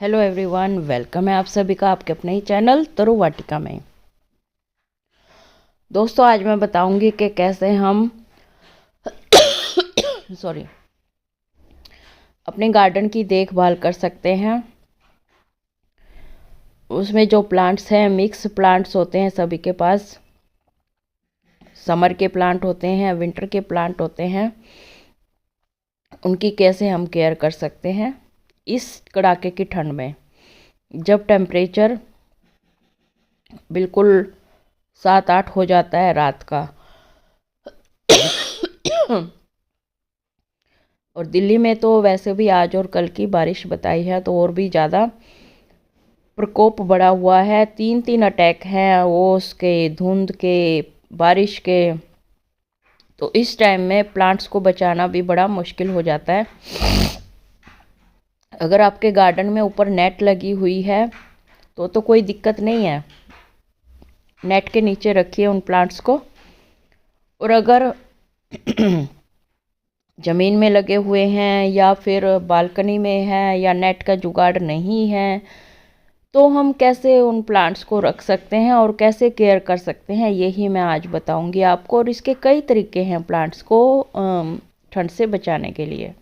Hello everyone, welcome है आप सभी का आपके अपने ही चैनल तरु वाटिका में। दोस्तों, आज मैं बताऊंगी कि कैसे हम सॉरी अपने गार्डन की देखभाल कर सकते हैं। उसमें जो प्लांट्स हैं, मिक्स प्लांट्स होते हैं सभी के पास। समर के प्लांट होते हैं, विंटर के प्लांट होते हैं। उनकी कैसे हम केयर कर सकते हैं इस कड़ाके की ठंड में, जब टेम्परेचर बिल्कुल 7-8 हो जाता है रात का। और दिल्ली में तो वैसे भी आज और कल की बारिश बताई है, तो और भी ज़्यादा प्रकोप बढ़ा हुआ है। 3 अटैक हैं वो, उसके धुंध के, बारिश के। तो इस टाइम में प्लांट्स को बचाना भी बड़ा मुश्किल हो जाता है। अगर आपके गार्डन में ऊपर नेट लगी हुई है तो कोई दिक्कत नहीं है, नेट के नीचे रखिए उन प्लांट्स को। और अगर ज़मीन में लगे हुए हैं या फिर बालकनी में है या नेट का जुगाड़ नहीं है, तो हम कैसे उन प्लांट्स को रख सकते हैं और कैसे केयर कर सकते हैं, यही मैं आज बताऊंगी आपको। और इसके कई तरीके हैं प्लांट्स को ठंड से बचाने के लिए।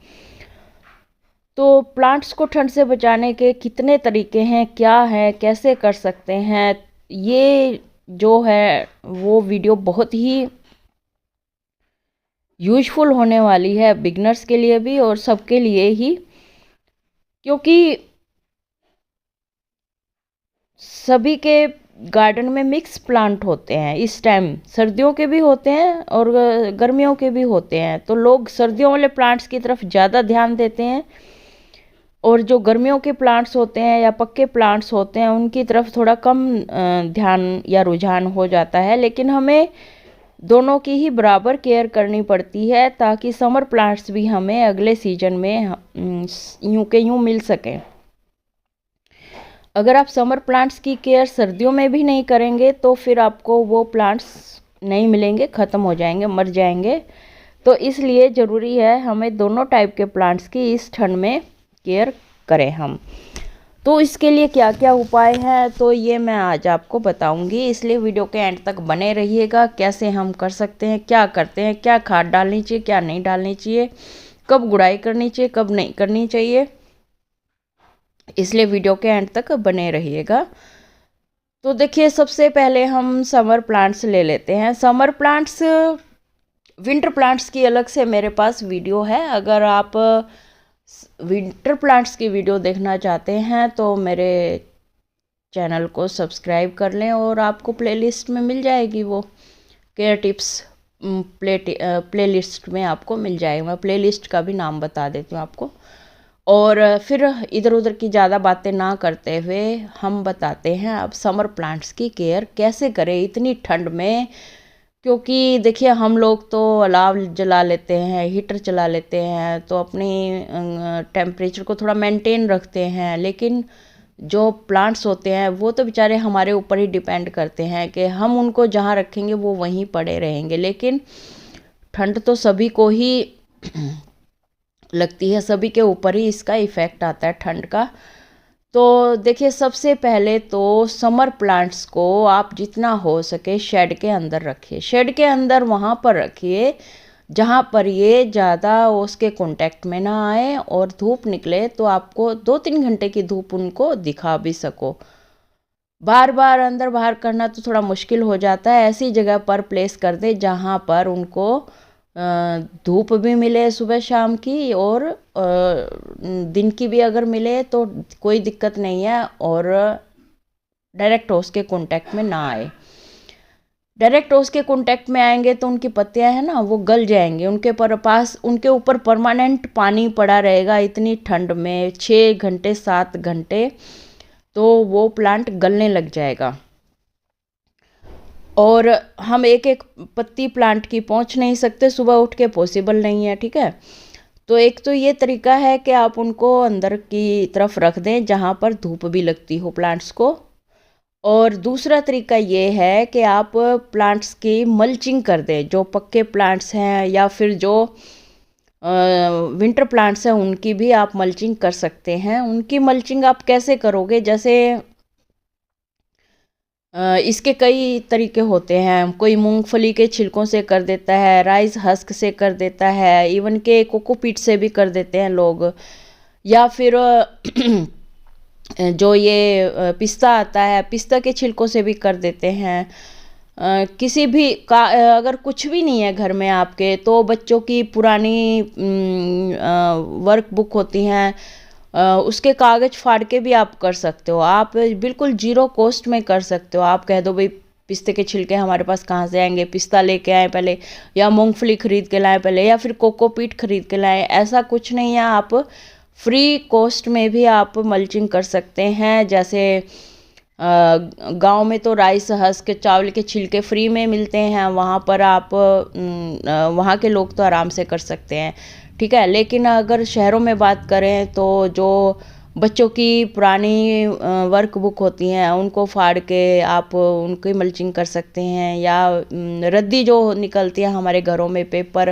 तो प्लांट्स को ठंड से बचाने के कितने तरीके हैं, क्या है, कैसे कर सकते हैं, ये जो है वो वीडियो बहुत ही यूजफुल होने वाली है, बिगनर्स के लिए भी और सबके लिए ही। क्योंकि सभी के गार्डन में मिक्स प्लांट होते हैं इस टाइम, सर्दियों के भी होते हैं और गर्मियों के भी होते हैं। तो लोग सर्दियों वाले प्लांट्स की तरफ ज़्यादा ध्यान देते हैं और जो गर्मियों के प्लांट्स होते हैं या पक्के प्लांट्स होते हैं उनकी तरफ थोड़ा कम ध्यान या रुझान हो जाता है। लेकिन हमें दोनों की ही बराबर केयर करनी पड़ती है, ताकि समर प्लांट्स भी हमें अगले सीजन में यूं के यूं मिल सकें। अगर आप समर प्लांट्स की केयर सर्दियों में भी नहीं करेंगे तो फिर आपको वो प्लांट्स नहीं मिलेंगे, ख़त्म हो जाएंगे, मर जाएंगे। तो इसलिए ज़रूरी है हमें दोनों टाइप के प्लांट्स की इस ठंड में केयर करें हम। तो इसके लिए क्या क्या उपाय हैं, तो ये मैं आज आपको बताऊंगी, इसलिए वीडियो के एंड तक बने रहिएगा। कैसे हम कर सकते हैं, क्या करते हैं, क्या खाद डालनी चाहिए, क्या नहीं डालनी चाहिए, कब गुड़ाई करनी चाहिए, कब नहीं करनी चाहिए, इसलिए वीडियो के एंड तक बने रहिएगा। तो देखिए, सबसे पहले हम समर प्लांट्स ले लेते हैं। समर प्लांट्स, विंटर प्लांट्स की अलग से मेरे पास वीडियो है। अगर आप विंटर प्लांट्स की वीडियो देखना चाहते हैं तो मेरे चैनल को सब्सक्राइब कर लें और आपको प्लेलिस्ट में मिल जाएगी वो केयर टिप्स। प्लेलिस्ट में आपको मिल जाएगा। मैं प्लेलिस्ट का भी नाम बता देती हूँ आपको। और फिर इधर उधर की ज़्यादा बातें ना करते हुए हम बताते हैं अब समर प्लांट्स की केयर कैसे करें इतनी ठंड में। क्योंकि देखिए, हम लोग तो अलाव जला लेते हैं, हीटर चला लेते हैं, तो अपनी टेम्परेचर को थोड़ा मेंटेन रखते हैं। लेकिन जो प्लांट्स होते हैं वो तो बेचारे हमारे ऊपर ही डिपेंड करते हैं कि हम उनको जहाँ रखेंगे वो वहीं पड़े रहेंगे। लेकिन ठंड तो सभी को ही लगती है, सभी के ऊपर ही इसका इफ़ेक्ट आता है ठंड का। तो देखिए, सबसे पहले तो समर प्लांट्स को आप जितना हो सके शेड के अंदर रखिए। शेड के अंदर वहाँ पर रखिए जहाँ पर ये ज़्यादा उसके कांटेक्ट में ना आए और धूप निकले तो आपको 2-3 घंटे की धूप उनको दिखा भी सको। बार बार अंदर बाहर करना तो थोड़ा मुश्किल हो जाता है। ऐसी जगह पर प्लेस कर दे जहाँ पर उनको धूप भी मिले सुबह शाम की, और दिन की भी अगर मिले तो कोई दिक्कत नहीं है, और डायरेक्ट ओस के कांटेक्ट में ना आए। डायरेक्ट ओस के कांटेक्ट में आएंगे तो उनकी पत्तियां हैं ना, वो गल जाएंगे, उनके ऊपर परमानेंट पानी पड़ा रहेगा इतनी ठंड में 6 घंटे 7 घंटे, तो वो प्लांट गलने लग जाएगा। और हम एक एक पत्ती प्लांट की पहुंच नहीं सकते, सुबह उठ के पॉसिबल नहीं है, ठीक है। तो एक तो ये तरीका है कि आप उनको अंदर की तरफ रख दें जहाँ पर धूप भी लगती हो प्लांट्स को। और दूसरा तरीका ये है कि आप प्लांट्स की मल्चिंग कर दें, जो पक्के प्लांट्स हैं या फिर जो विंटर प्लांट्स हैं उनकी भी आप मल्चिंग कर सकते हैं। उनकी मल्चिंग आप कैसे करोगे, जैसे इसके कई तरीके होते हैं। कोई मूंगफली के छिलकों से कर देता है, राइस हस्क से कर देता है, इवन के कोकोपीट से भी कर देते हैं लोग, या फिर जो ये पिस्ता आता है, पिस्ता के छिलकों से भी कर देते हैं। किसी भी का अगर कुछ भी नहीं है घर में आपके, तो बच्चों की पुरानी वर्क बुक होती हैं, उसके कागज़ फाड़ के भी आप कर सकते हो। आप बिल्कुल जीरो कॉस्ट में कर सकते हो। आप कह दो भाई पिस्ते के छिलके हमारे पास कहाँ से आएंगे, पिस्ता लेके आए पहले, या मूंगफली खरीद के लाएं पहले, या फिर कोकोपीट खरीद के लाएं। ऐसा कुछ नहीं है, आप फ्री कॉस्ट में भी आप मल्चिंग कर सकते हैं। जैसे गांव में तो राइस हस्क, चावल के छिलके फ्री में मिलते हैं, वहाँ पर आप वहाँ के लोग तो आराम से कर सकते हैं, ठीक है। लेकिन अगर शहरों में बात करें तो जो बच्चों की पुरानी वर्क बुक होती हैं उनको फाड़ के आप उनकी मल्चिंग कर सकते हैं। या रद्दी जो निकलती है हमारे घरों में, पेपर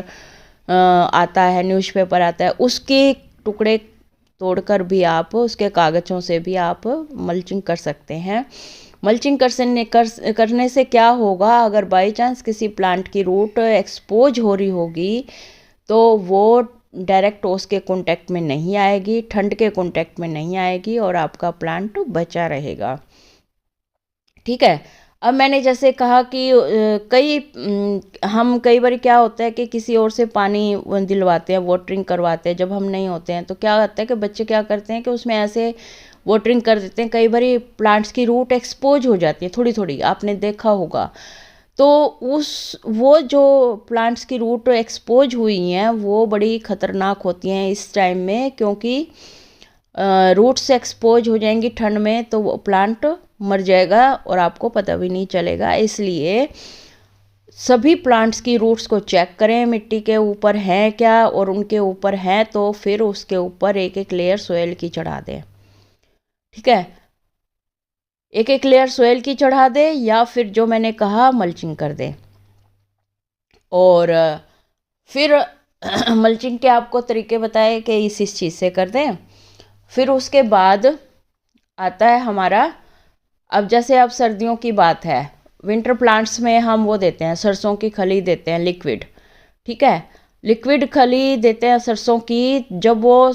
आता है, न्यूज़पेपर आता है, उसके टुकड़े तोड़कर भी आप उसके कागज़ों से भी आप मल्चिंग कर सकते हैं। मल्चिंग करने से क्या होगा, अगर बाई चांस किसी प्लांट की रूट एक्सपोज हो रही होगी तो वो डायरेक्ट ओस के कांटेक्ट में नहीं आएगी, ठंड के कांटेक्ट में नहीं आएगी, और आपका प्लांट बचा रहेगा, ठीक है। अब मैंने जैसे कहा कि हम कई बार क्या होता है कि किसी और से पानी दिलवाते हैं, वाटरिंग करवाते हैं, जब हम नहीं होते हैं तो क्या होता है कि बच्चे क्या करते हैं कि उसमें ऐसे वाटरिंग कर देते हैं। कई बार प्लांट्स की रूट एक्सपोज हो जाती है थोड़ी थोड़ी, आपने देखा होगा। तो वो जो प्लांट्स की रूट एक्सपोज हुई हैं वो बड़ी ख़तरनाक होती हैं इस टाइम में, क्योंकि रूट्स एक्सपोज हो जाएंगी ठंड में तो वो प्लांट मर जाएगा और आपको पता भी नहीं चलेगा। इसलिए सभी प्लांट्स की रूट्स को चेक करें, मिट्टी के ऊपर हैं क्या, और उनके ऊपर हैं तो फिर उसके ऊपर एक एक लेयर सोयल की चढ़ा दें, ठीक है। एक एक लेयर सोयल की चढ़ा दे, या फिर जो मैंने कहा मल्चिंग कर दे। और फिर मल्चिंग के आपको तरीके बताए कि इस चीज़ से कर दें। फिर उसके बाद आता है हमारा, अब जैसे अब सर्दियों की बात है, विंटर प्लांट्स में हम वो देते हैं, सरसों की खली देते हैं लिक्विड, ठीक है। लिक्विड खली देते हैं सरसों की। जब वो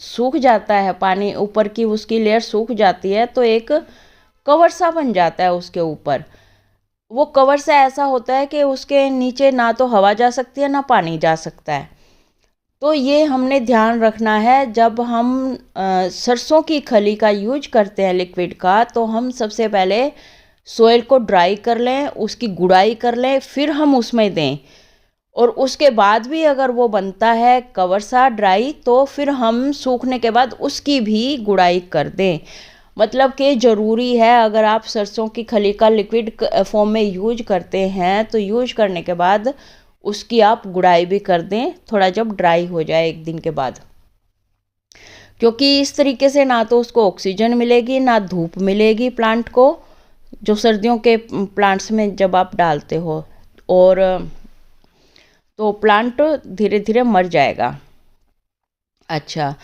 सूख जाता है, पानी ऊपर की उसकी लेयर सूख जाती है तो एक कवर सा बन जाता है उसके ऊपर। वो कवर सा ऐसा होता है कि उसके नीचे ना तो हवा जा सकती है ना पानी जा सकता है। तो ये हमने ध्यान रखना है, जब हम सरसों की खली का यूज करते हैं लिक्विड का, तो हम सबसे पहले सोयल को ड्राई कर लें, उसकी गुड़ाई कर लें, फिर हम उसमें दें। और उसके बाद भी अगर वो बनता है कवर सा ड्राई, तो फिर हम सूखने के बाद उसकी भी गुड़ाई कर दें। मतलब कि ज़रूरी है, अगर आप सरसों की खली का लिक्विड फॉर्म में यूज करते हैं तो यूज करने के बाद उसकी आप गुड़ाई भी कर दें थोड़ा जब ड्राई हो जाए एक दिन के बाद, क्योंकि इस तरीके से ना तो उसको ऑक्सीजन मिलेगी ना धूप मिलेगी प्लांट को, जो सर्दियों के प्लांट्स में जब आप डालते हो, और तो प्लांट धीरे धीरे मर जाएगा। अच्छा,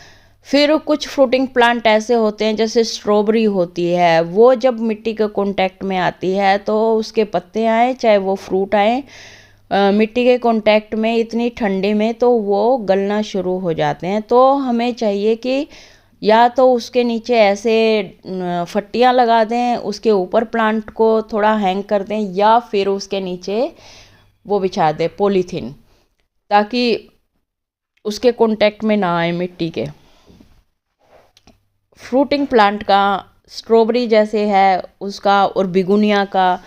फिर कुछ फ्रूटिंग प्लांट ऐसे होते हैं, जैसे स्ट्रॉबेरी होती है, वो जब मिट्टी के कांटेक्ट में आती है तो उसके पत्ते आए चाहे वो फ्रूट आए, मिट्टी के कांटेक्ट में इतनी ठंडी में तो वो गलना शुरू हो जाते हैं। तो हमें चाहिए कि या तो उसके नीचे ऐसे फट्टियाँ लगा दें, उसके ऊपर प्लांट को थोड़ा हैंग कर दें, या फिर उसके नीचे वो बिछा दें पॉलीथीन, ताकि उसके कांटेक्ट में ना आए मिट्टी के। फ्रूटिंग प्लांट का स्ट्रॉबेरी जैसे है उसका, और बिगुनिया का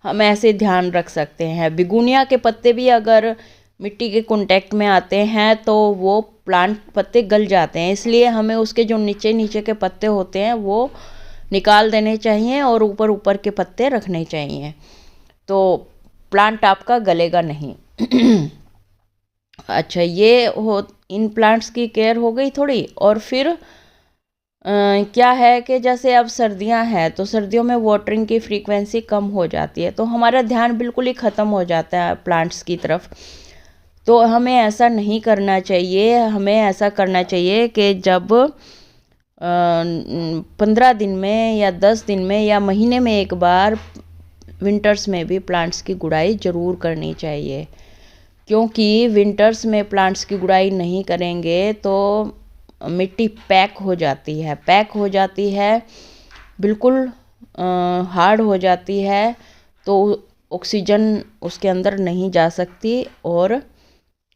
हम ऐसे ध्यान रख सकते हैं। बिगुनिया के पत्ते भी अगर मिट्टी के कांटेक्ट में आते हैं तो वो प्लांट पत्ते गल जाते हैं, इसलिए हमें उसके जो नीचे नीचे के पत्ते होते हैं वो निकाल देने चाहिए और ऊपर ऊपर के पत्ते रखने चाहिए, तो प्लांट आपका गलेगा नहीं। अच्छा, ये हो इन प्लांट्स की केयर हो गई थोड़ी। और फिर क्या है कि जैसे अब सर्दियां हैं तो सर्दियों में वाटरिंग की फ्रीक्वेंसी कम हो जाती है, तो हमारा ध्यान बिल्कुल ही ख़त्म हो जाता है प्लांट्स की तरफ। तो हमें ऐसा नहीं करना चाहिए। हमें ऐसा करना चाहिए कि जब 15 दिन में या 10 दिन में या महीने में एक बार विंटर्स में भी प्लांट्स की गुड़ाई ज़रूर करनी चाहिए, क्योंकि विंटर्स में प्लांट्स की गुड़ाई नहीं करेंगे तो मिट्टी पैक हो जाती है, बिल्कुल हार्ड हो जाती है, तो ऑक्सीजन उसके अंदर नहीं जा सकती और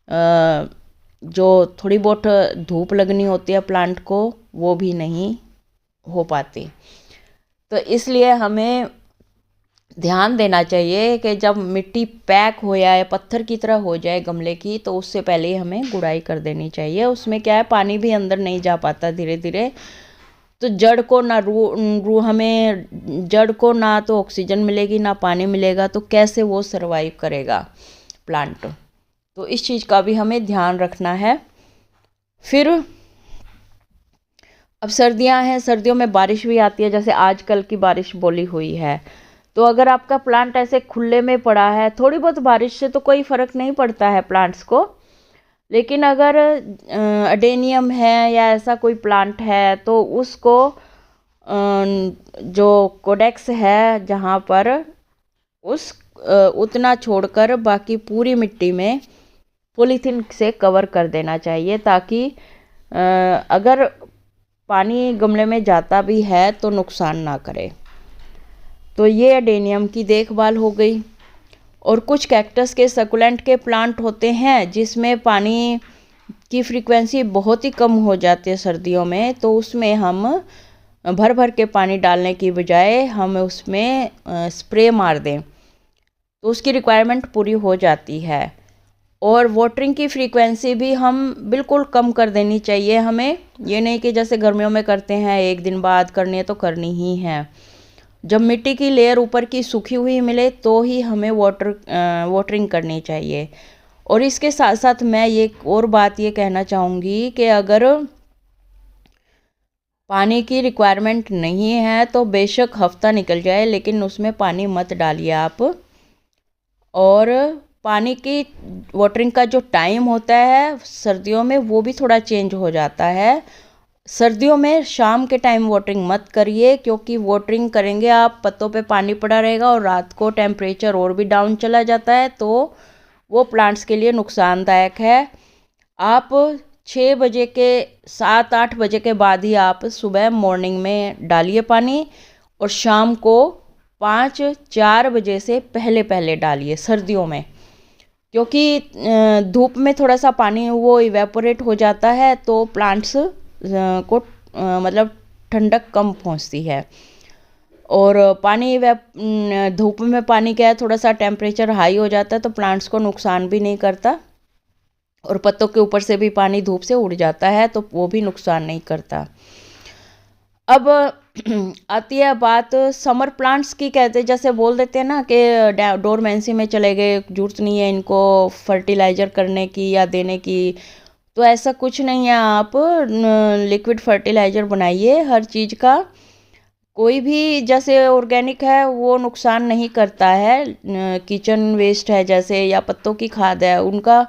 जो थोड़ी बहुत धूप लगनी होती है प्लांट को वो भी नहीं हो पाती। तो इसलिए हमें ध्यान देना चाहिए कि जब मिट्टी पैक हो जाए, पत्थर की तरह हो जाए गमले की, तो उससे पहले ही हमें गुड़ाई कर देनी चाहिए। उसमें क्या है, पानी भी अंदर नहीं जा पाता धीरे धीरे, तो जड़ को ना हमें जड़ को ना तो ऑक्सीजन मिलेगी ना पानी मिलेगा, तो कैसे वो सरवाइव करेगा प्लांट। तो इस चीज़ का भी हमें ध्यान रखना है। फिर अब सर्दियां हैं, सर्दियों में बारिश भी आती है, जैसे आजकल की बारिश बोली हुई है। तो अगर आपका प्लांट ऐसे खुले में पड़ा है, थोड़ी बहुत बारिश से तो कोई फ़र्क नहीं पड़ता है प्लांट्स को, लेकिन अगर अडेनियम है या ऐसा कोई प्लांट है तो उसको जो कोडेक्स है जहाँ पर उस उतना छोड़कर बाकी पूरी मिट्टी में पॉलीथीन से कवर कर देना चाहिए, ताकि अगर पानी गमले में जाता भी है तो नुकसान ना करे। तो ये एडेनियम की देखभाल हो गई। और कुछ कैक्टस के सकुलेंट के प्लांट होते हैं जिसमें पानी की फ्रीक्वेंसी बहुत ही कम हो जाती है सर्दियों में, तो उसमें हम भर भर के पानी डालने की बजाय हम उसमें स्प्रे मार दें तो उसकी रिक्वायरमेंट पूरी हो जाती है। और वाटरिंग की फ्रीक्वेंसी भी हम बिल्कुल कम कर देनी चाहिए हमें। ये नहीं कि जैसे गर्मियों में करते हैं, एक दिन बाद करनी है तो करनी ही है। जब मिट्टी की लेयर ऊपर की सूखी हुई मिले तो ही हमें वाटरिंग करनी चाहिए। और इसके साथ साथ मैं ये और बात ये कहना चाहूँगी कि अगर पानी की रिक्वायरमेंट नहीं है तो बेशक हफ्ता निकल जाए, लेकिन उसमें पानी मत डालिए आप। और पानी की वाटरिंग का जो टाइम होता है सर्दियों में वो भी थोड़ा चेंज हो जाता है। सर्दियों में शाम के टाइम वाटरिंग मत करिए, क्योंकि वाटरिंग करेंगे आप पत्तों पे पानी पड़ा रहेगा और रात को टेम्परेचर और भी डाउन चला जाता है, तो वो प्लांट्स के लिए नुकसानदायक है। आप 6 बजे के 7-8 बजे के बाद ही आप सुबह मॉर्निंग में डालिए पानी, और शाम को 5-4 बजे से पहले पहले डालिए सर्दियों में, क्योंकि धूप में थोड़ा सा पानी वो इवेपोरेट हो जाता है तो प्लांट्स को मतलब ठंडक कम पहुंचती है। और पानी धूप में पानी क्या है, थोड़ा सा टेम्परेचर हाई हो जाता है तो प्लांट्स को नुकसान भी नहीं करता, और पत्तों के ऊपर से भी पानी धूप से उड़ जाता है तो वो भी नुकसान नहीं करता। अब आती है बात समर प्लांट्स की। कहते जैसे बोल देते हैं ना कि डोरमेंसी में चले गए, जरूरत नहीं है इनको फर्टिलाइज़र करने की या देने की, तो ऐसा कुछ नहीं है। आप लिक्विड फर्टिलाइज़र बनाइए हर चीज़ का। कोई भी जैसे ऑर्गेनिक है वो नुकसान नहीं करता है, किचन वेस्ट है जैसे या पत्तों की खाद है, उनका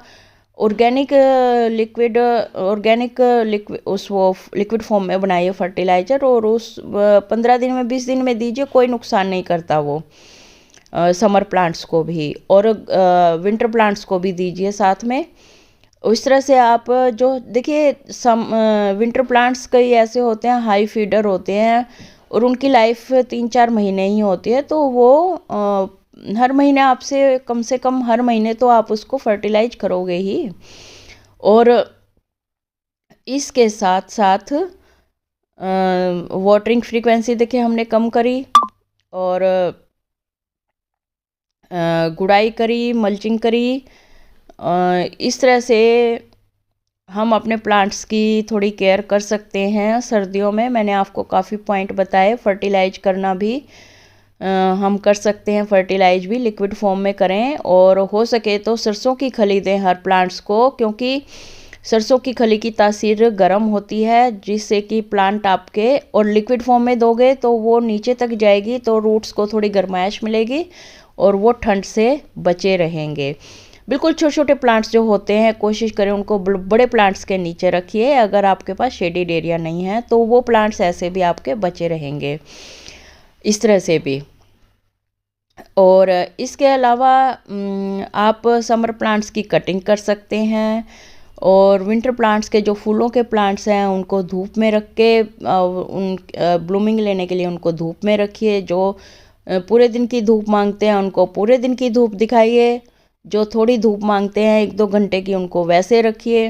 ऑर्गेनिक लिक्विड उस वो लिक्विड फॉर्म में बनाइए फर्टिलाइज़र, और उस 15 दिन में 20 दिन में दीजिए, कोई नुकसान नहीं करता वो। समर प्लांट्स को भी और विंटर प्लांट्स को भी दीजिए साथ में। उस तरह से आप जो देखिए विंटर प्लांट्स कई ऐसे होते हैं हाई फीडर होते हैं और उनकी लाइफ 3-4 महीने ही होती है, तो वो हर महीने आपसे कम से कम हर महीने तो आप उसको फर्टिलाइज करोगे ही। और इसके साथ साथ वाटरिंग फ्रीक्वेंसी देखिए हमने कम करी, और गुड़ाई करी, मल्चिंग करी। इस तरह से हम अपने प्लांट्स की थोड़ी केयर कर सकते हैं सर्दियों में। मैंने आपको काफ़ी पॉइंट बताए। फर्टिलाइज करना भी हम कर सकते हैं, फर्टिलाइज भी लिक्विड फॉर्म में करें, और हो सके तो सरसों की खली दें हर प्लांट्स को, क्योंकि सरसों की खली की तासीर गर्म होती है जिससे कि प्लांट आपके, और लिक्विड फॉर्म में दोगे तो वो नीचे तक जाएगी तो रूट्स को थोड़ी गर्माइश मिलेगी और वो ठंड से बचे रहेंगे। बिल्कुल छोटे छोटे प्लांट्स जो होते हैं कोशिश करें उनको बड़े प्लांट्स के नीचे रखिए। अगर आपके पास शेडेड एरिया नहीं है तो वो प्लांट्स ऐसे भी आपके बचे रहेंगे, इस तरह से भी। और इसके अलावा आप समर प्लांट्स की कटिंग कर सकते हैं, और विंटर प्लांट्स के जो फूलों के प्लांट्स हैं उनको धूप में रख के उन ब्लूमिंग लेने के लिए उनको धूप में रखिए। जो पूरे दिन की धूप मांगते हैं उनको पूरे दिन की धूप दिखाइए, जो थोड़ी धूप मांगते हैं 1-2 घंटे की उनको वैसे रखिए।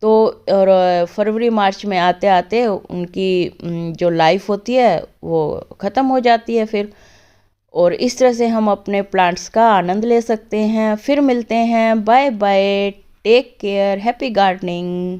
तो और फरवरी मार्च में आते आते उनकी जो लाइफ होती है वो ख़त्म हो जाती है फिर। और इस तरह से हम अपने प्लांट्स का आनंद ले सकते हैं। फिर मिलते हैं, bye bye, take care, happy gardening.